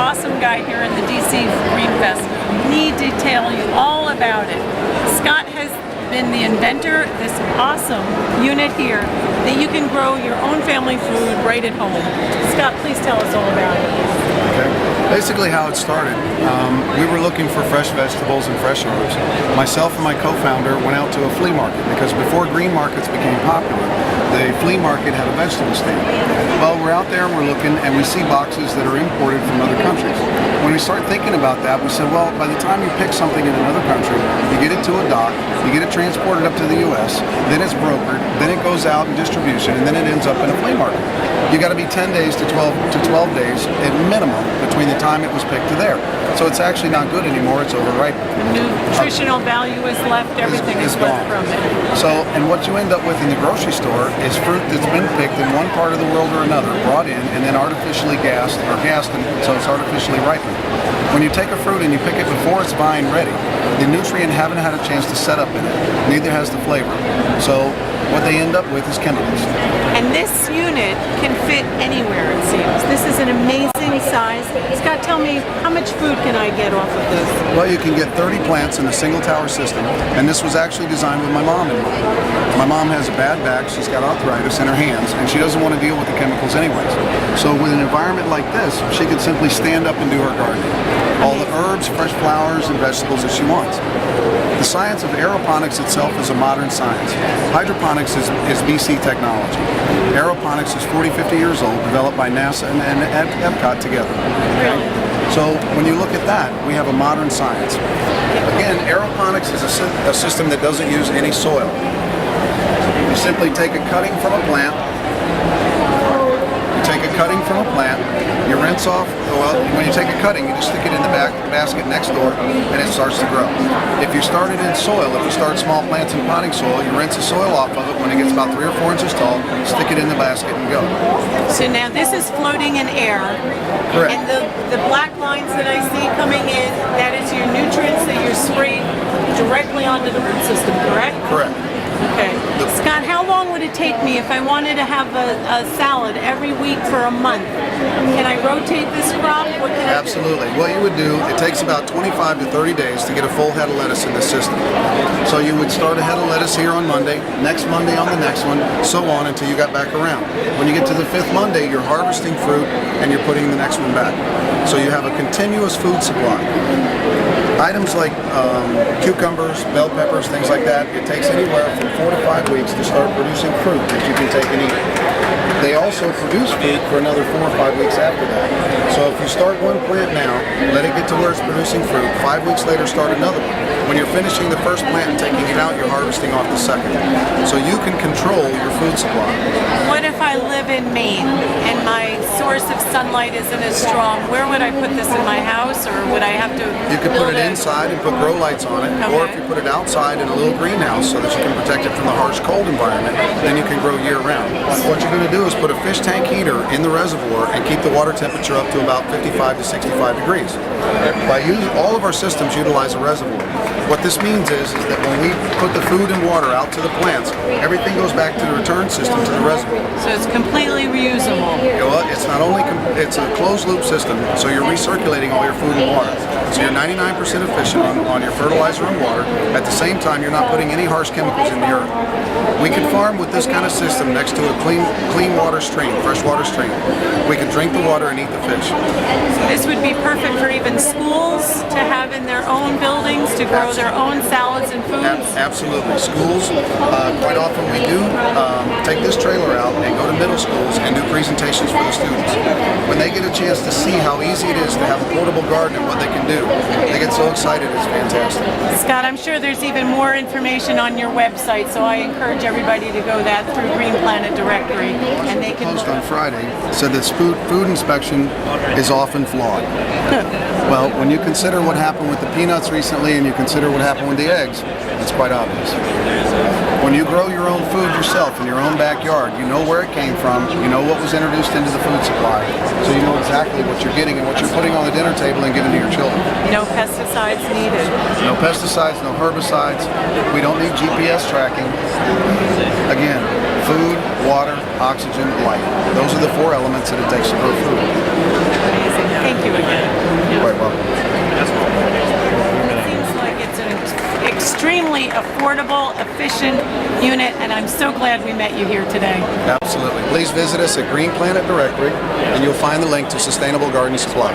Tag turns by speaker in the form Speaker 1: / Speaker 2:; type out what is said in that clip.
Speaker 1: awesome guy here in the DC Green Fest. Need to tell you all about it. Scott has been the inventor of this awesome unit here that you can grow your own family food right at home. Scott, please tell us all about it.
Speaker 2: Okay. Basically how it started, we were looking for fresh vegetables and fresh herbs. Myself and my co-founder went out to a flea market because before green markets became popular, the flea market had a vegetable stand. Well, we're out there and we're looking and we see boxes that are imported from other countries. When we start thinking about that, we said, well, by the time you pick something in another country, you get it to a dock, you get it transported up to the US, then it's brokered, then it goes out in distribution, and then it ends up in a flea market. You got to be 10 days to 12 days at minimum between the time it was picked to there. So it's actually not good anymore, it's overripe.
Speaker 1: Nutritional value is left, everything is left from it.
Speaker 2: So, and what you end up with in the grocery store is fruit that's been picked in one part of the world or another, brought in, and then artificially gassed, and so it's artificially ripened. When you take a fruit and you pick it before it's vine ready, the nutrient haven't had a chance to set up in it, neither has the flavor. So what they end up with is chemicals.
Speaker 1: And this unit can fit anywhere, it seems. This is an amazing size. Scott, tell me, how much food can I get off of this?
Speaker 2: Well, you can get 30 plants in a single tower system, and this was actually designed with my mom in mind. My mom has a bad back, she's got arthritis in her hands, and she doesn't want to deal with the chemicals anyways. So with an environment like this, she could simply stand up and do her gardening. All the herbs, fresh flowers, and vegetables that she wants. The science of aeroponics itself is a modern science. Hydroponics is BC technology. Aeroponics is 40, 50 years old, developed by NASA and Epcot together. Okay? So when you look at that, we have a modern science. Again, aeroponics is a system that doesn't use any soil. You simply take a cutting from a plant, you rinse off, well, when you take a cutting, you just stick it in the basket next door and it starts to grow. If you start it in soil, if you start small plants in potting soil, you rinse the soil off of it when it gets about 3 or 4 inches tall, stick it in the basket and go.
Speaker 1: So now this is floating in air.
Speaker 2: Correct.
Speaker 1: And the black lines that I see coming in, that is your nutrients that you're spraying directly onto the root system, correct?
Speaker 2: Correct.
Speaker 1: Okay. Scott, how long would it take me if I wanted to have a salad every week for a month? Can I rotate this crop? What can
Speaker 2: Absolutely. What you would do, it takes about 25 to 30 days to get a full head of lettuce in this system. So you would start a head of lettuce here on Monday, next Monday on the next one, so on until you got back around. When you get to the 5th Monday, you're harvesting fruit and you're putting the next one back. So you have a continuous food supply. Items like cucumbers, bell peppers, things like that, it takes anywhere from 4 to 5 weeks to start producing fruit that you can take and eat. They also produce fruit for another 4 or 5 weeks after that. So if you start one plant now, let it get to where it's producing fruit, 5 weeks later start another one. When you're finishing the first plant and taking it out, you're harvesting off the second. So you can control your food supply.
Speaker 1: What if I live in Maine and my source of sunlight isn't as strong? Where would I put this, in my house, or would I have to
Speaker 2: You could put it inside and put grow lights on it, or if you put it outside in a little greenhouse so that you can protect it from the harsh cold environment, then you can grow year round. What you're going to do is put a fish tank heater in the reservoir and keep the water temperature up to about 55 to 65 degrees. All of our systems utilize a reservoir. What this means is that when we put the food and water out to the plants, everything goes back to the return system to the reservoir.
Speaker 1: So it's completely reusable.
Speaker 2: Well, it's not only, it's a closed loop system, so you're recirculating all your food and water. So you're 99% efficient on your fertilizer and water. At the same time, you're not putting any harsh chemicals in the earth. We can farm with this kind of system next to a clean water stream, freshwater stream. We can drink the water and eat the fish.
Speaker 1: This would be perfect for even schools to have in their own buildings to grow their own salads and foods.
Speaker 2: Absolutely. Schools, quite often we do take this trailer out and go to middle schools and do presentations for the students. When they get a chance to see how easy it is to have a portable garden and what they can do, they get so excited. It's fantastic.
Speaker 1: Scott, I'm sure there's even more information on your website, so I encourage everybody to go that through Green Planet Directory, and they can
Speaker 2: post on Friday said that food inspection is often flawed. Well, when you consider what happened with the peanuts recently and you consider what happened with the eggs, it's quite obvious. When you grow your own food yourself in your own backyard, you know where it came from, you know what was introduced into the food supply, so you know exactly what you're getting and what you're putting on the dinner table and giving to your children.
Speaker 1: No pesticides needed.
Speaker 2: No pesticides, no herbicides. We don't need GPS tracking. Again, food, water, oxygen, light. Those are the 4 elements that it takes to grow food.
Speaker 1: Amazing. Thank you again. extremely affordable, efficient unit, and I'm so glad we met you here today.
Speaker 2: Absolutely. Please visit us at Green Planet Directory, and you'll find the link to Sustainable Garden Supply.